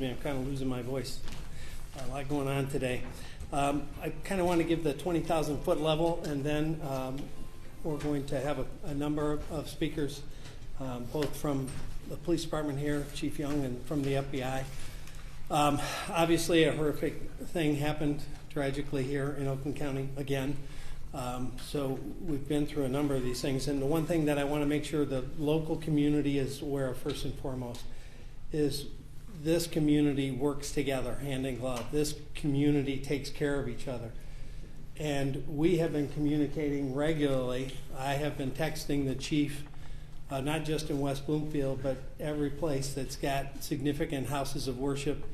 me, I'm kind of losing my voice. A lot going on today. I kind of want to give the 20,000-foot level, and then we're going to have a number of speakers, both from the police department here, Chief Young, and from the FBI. Obviously, a horrific thing happened tragically here in Oakland County again. So we've been through a number of these things, and the one thing that I want to make sure the local community is aware of first and foremost is this community works together hand in glove. This community takes care of each other. And we have been communicating regularly. I have been texting the chief, not just in West Bloomfield, but every place that's got significant houses of worship,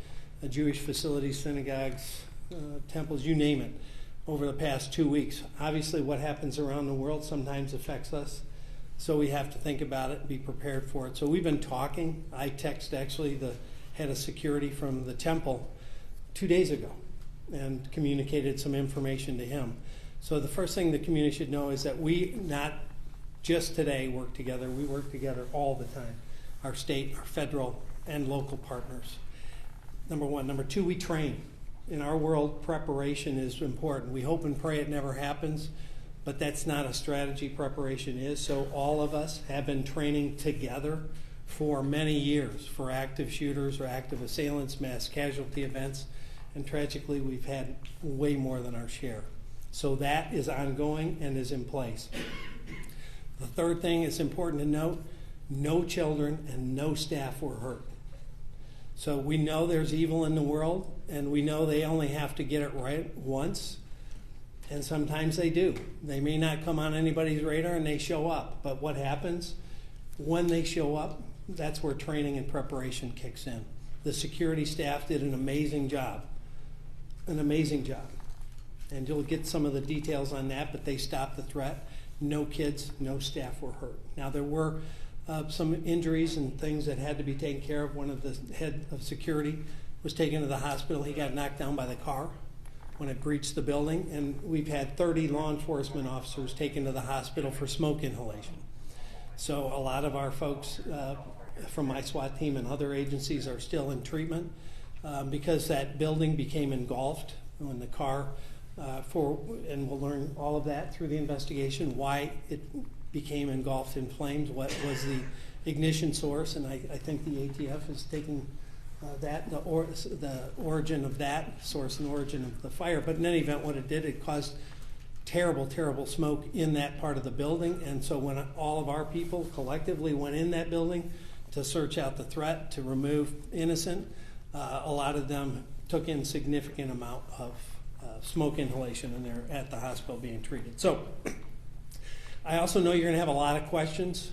Jewish facilities, synagogues, temples, you name it, over the past 2 weeks. Obviously, what happens around the world sometimes affects us, so we have to think about it and be prepared for it. So we've been talking. I texted actually the head of security from the temple 2 days ago and communicated some information to him. So the first thing the community should know is that we not just today work together, we work together all the time. Our state, our federal, and local partners. Number one. Number two, we train. In our world, preparation is important. We hope and pray it never happens, but that's not a strategy. Preparation is. So all of us have been training together for many years for active shooters or active assailants, mass casualty events, and tragically we've had way more than our share. So that is ongoing and is in place. The third thing is important to note, no children and no staff were hurt. So we know there's evil in the world, and we know they only have to get it right once, and sometimes they do. They may not come on anybody's radar and they show up, but what happens when they show up, that's where training and preparation kicks in. The security staff did an amazing job, and you'll get some of the details on that, but they stopped the threat. No kids, no staff were hurt. Now there were some injuries and things that had to be taken care of. One of the head of security was taken to the hospital. He got knocked down by the car when it breached the building, and we've had 30 law enforcement officers taken to the hospital for smoke inhalation. So a lot of our folks from my SWAT team and other agencies are still in treatment because that building became engulfed when the car, and we'll learn all of that through the investigation, why it became engulfed in flames, what was the ignition source, and I think the ATF is taking that, the origin of that source and origin of the fire. But in any event, what it did, it caused terrible, terrible smoke in that part of the building. And so when all of our people collectively went in that building to search out the threat, to remove innocent, a lot of them took in significant amount of smoke inhalation, and they're at the hospital being treated. So I also know you're going to have a lot of questions.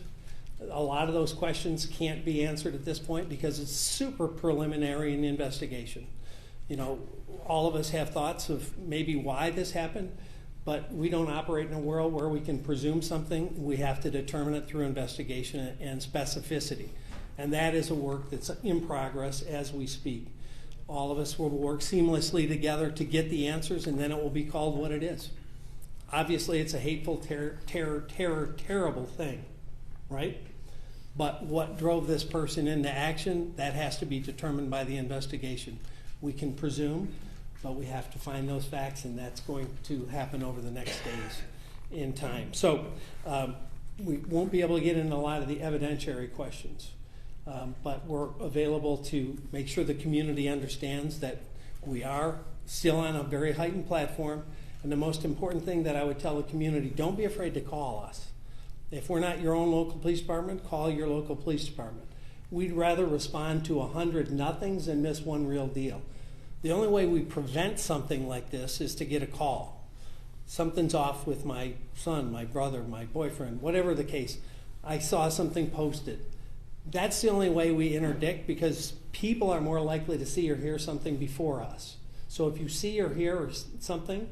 A lot of those questions can't be answered at this point because it's super preliminary in the investigation. You know, all of us have thoughts of maybe why this happened, but we don't operate in a world where we can presume something. We have to determine it through investigation and specificity. And that is a work that's in progress as we speak. All of us will work seamlessly together to get the answers, and then it will be called what it is. Obviously, it's a hateful, terrible thing, right? But what drove this person into action, that has to be determined by the investigation. We can presume, but we have to find those facts, and that's going to happen over the next days in time. So we won't be able to get into a lot of the evidentiary questions, but we're available to make sure the community understands that we are still on a very heightened platform. And the most important thing that I would tell the community, don't be afraid to call us. If we're not your own local police department, call your local police department. We'd rather respond to 100 nothings than miss one real deal. The only way we prevent something like this is to get a call. Something's off with my son, my brother, my boyfriend, whatever the case. I saw something posted. That's the only way we interdict, because people are more likely to see or hear something before us. So if you see or hear something,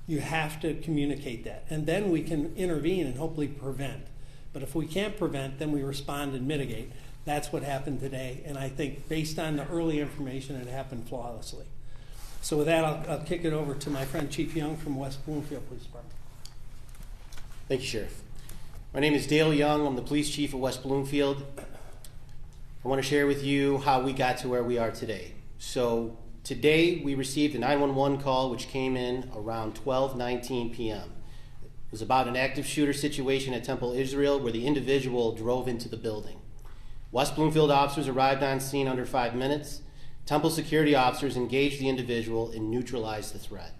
you have to communicate that. And then we can intervene and hopefully prevent. But if we can't prevent, then we respond and mitigate. That's what happened today. And I think based on the early information, it happened flawlessly. So with that, I'll kick it over to my friend Chief Young from West Bloomfield Police Department. Thank you, Sheriff. My name is Dale Young. I'm the police chief of West Bloomfield. I want to share with you how we got to where we are today. So today we received a 911 call which came in around 12:19 p.m. It was about an active shooter situation at Temple Israel where the individual drove into the building. West Bloomfield officers arrived on scene under 5 minutes. Temple security officers engaged the individual and neutralized the threat.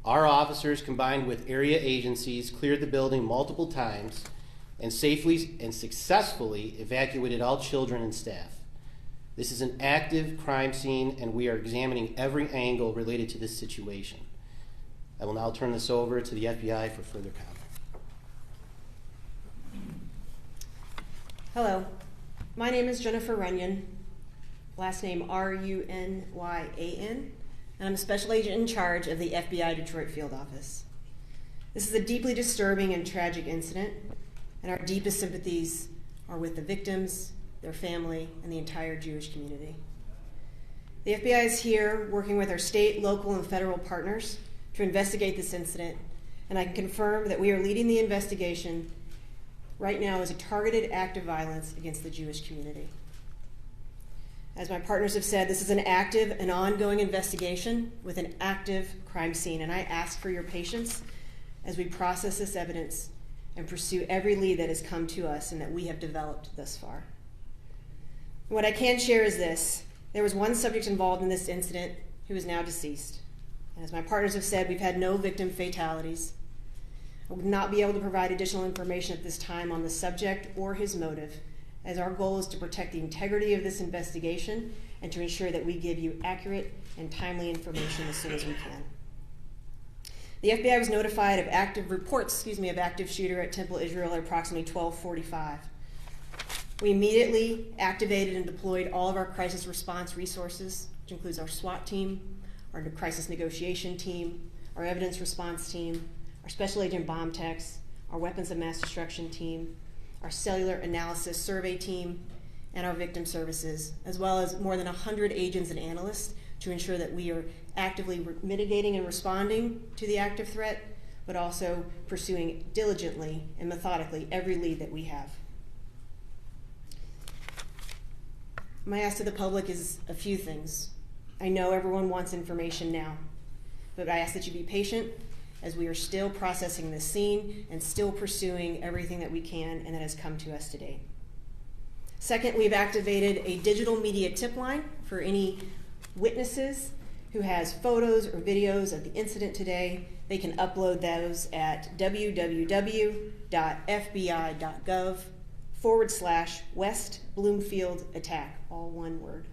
Our officers, combined with area agencies, cleared the building multiple times and safely and successfully evacuated all children and staff. This is an active crime scene, and we are examining every angle related to this situation. I will now turn this over to the FBI for further comment. Hello, my name is Jennifer Runyon, last name Runyan, and I'm a special agent in charge of the FBI Detroit Field Office. This is a deeply disturbing and tragic incident, and our deepest sympathies are with the victims, their family, and the entire Jewish community. The FBI is here working with our state, local, and federal partners to investigate this incident, and I can confirm that we are leading the investigation right now as a targeted act of violence against the Jewish community. As my partners have said, this is an active and ongoing investigation with an active crime scene, and I ask for your patience as we process this evidence and pursue every lead that has come to us and that we have developed thus far. What I can share is this. There was one subject involved in this incident who is now deceased. And as my partners have said, we've had no victim fatalities. I would not be able to provide additional information at this time on the subject or his motive, as our goal is to protect the integrity of this investigation and to ensure that we give you accurate and timely information as soon as we can. The FBI was notified of active shooter at Temple Israel at approximately 12:45. We immediately activated and deployed all of our crisis response resources, which includes our SWAT team, our crisis negotiation team, our evidence response team, our special agent bomb techs, our weapons of mass destruction team, our cellular analysis survey team, and our victim services, as well as more than 100 agents and analysts to ensure that we are actively mitigating and responding to the active threat, but also pursuing diligently and methodically every lead that we have. My ask to the public is a few things. I know everyone wants information now, but I ask that you be patient as we are still processing this scene and still pursuing everything that we can and that has come to us to date. Second, we've activated a digital media tip line for any witnesses who has photos or videos of the incident today. They can upload those at www.fbi.gov/West Bloomfield attack, all one word.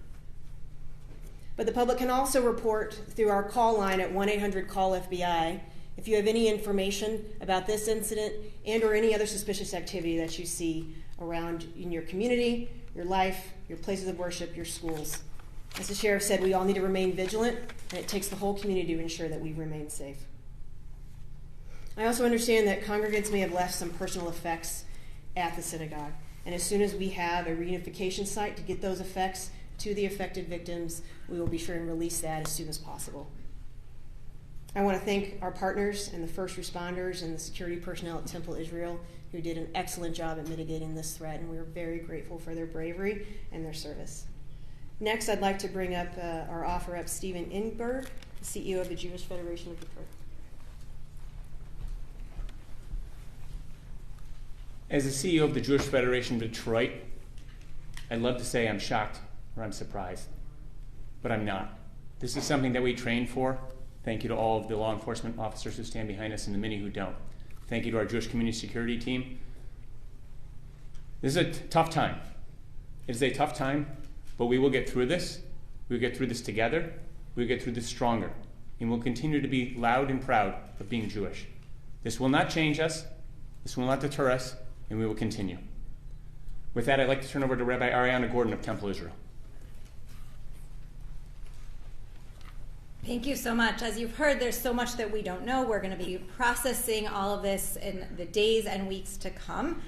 But the public can also report through our call line at 1-800-CALL-FBI if you have any information about this incident and or any other suspicious activity that you see around in your community, your life, your places of worship, your schools. As the sheriff said, we all need to remain vigilant, and it takes the whole community to ensure that we remain safe. I also understand that congregants may have left some personal effects at the synagogue, and as soon as we have a reunification site to get those effects to the affected victims, we will be sure and release that as soon as possible. I want to thank our partners and the first responders and the security personnel at Temple Israel who did an excellent job at mitigating this threat, and we are very grateful for their bravery and their service. Next, I'd like to bring up or offer up Stephen Ingberg, the CEO of the Jewish Federation of Detroit. As the CEO of the Jewish Federation of Detroit, I'd love to say I'm shocked or I'm surprised, but I'm not. This is something that we train for. Thank you to all of the law enforcement officers who stand behind us and the many who don't. Thank you to our Jewish community security team. This is a tough time. It is a tough time, but we will get through this. We will get through this together. We will get through this stronger. And we'll continue to be loud and proud of being Jewish. This will not change us. This will not deter us, and we will continue. With that, I'd like to turn over to Rabbi Ariana Gordon of Temple Israel. Thank you so much. As you've heard, there's so much that we don't know. We're going to be processing all of this in the days and weeks to come.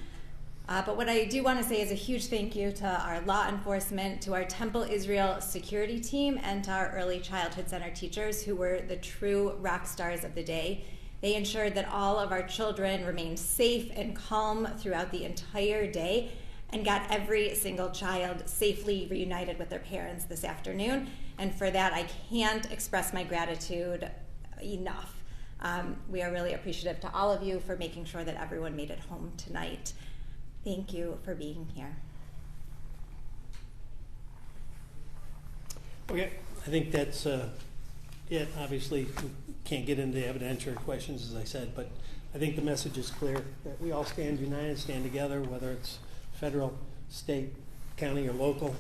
But what I do want to say is a huge thank you to our law enforcement, to our Temple Israel security team, and to our early childhood center teachers who were the true rock stars of the day. They ensured that all of our children remained safe and calm throughout the entire day. and got every single child safely reunited with their parents this afternoon. And for that, I can't express my gratitude enough. We are really appreciative to all of you for making sure that everyone made it home tonight. Thank you for being here. Okay, I think that's it. Obviously, we can't get into the evidentiary questions, as I said, but I think the message is clear that we all stand united, stand together, whether it's federal, state, county, or local.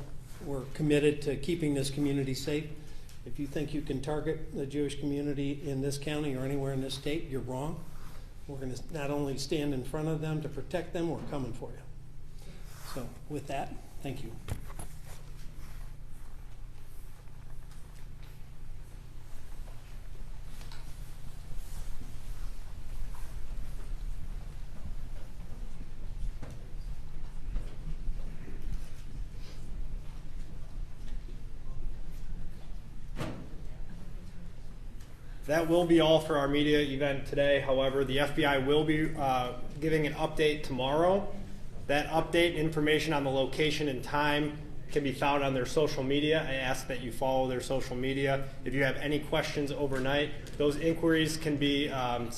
We're committed to keeping this community safe. If you think you can target the Jewish community in this county or anywhere in this state, you're wrong. We're going to not only stand in front of them to protect them, we're coming for you. So with that, thank you. That will be all for our media event today. However, the FBI will be giving an update tomorrow. That update information on the location and time can be found on their social media. I ask that you follow their social media. If you have any questions overnight, those inquiries can be sent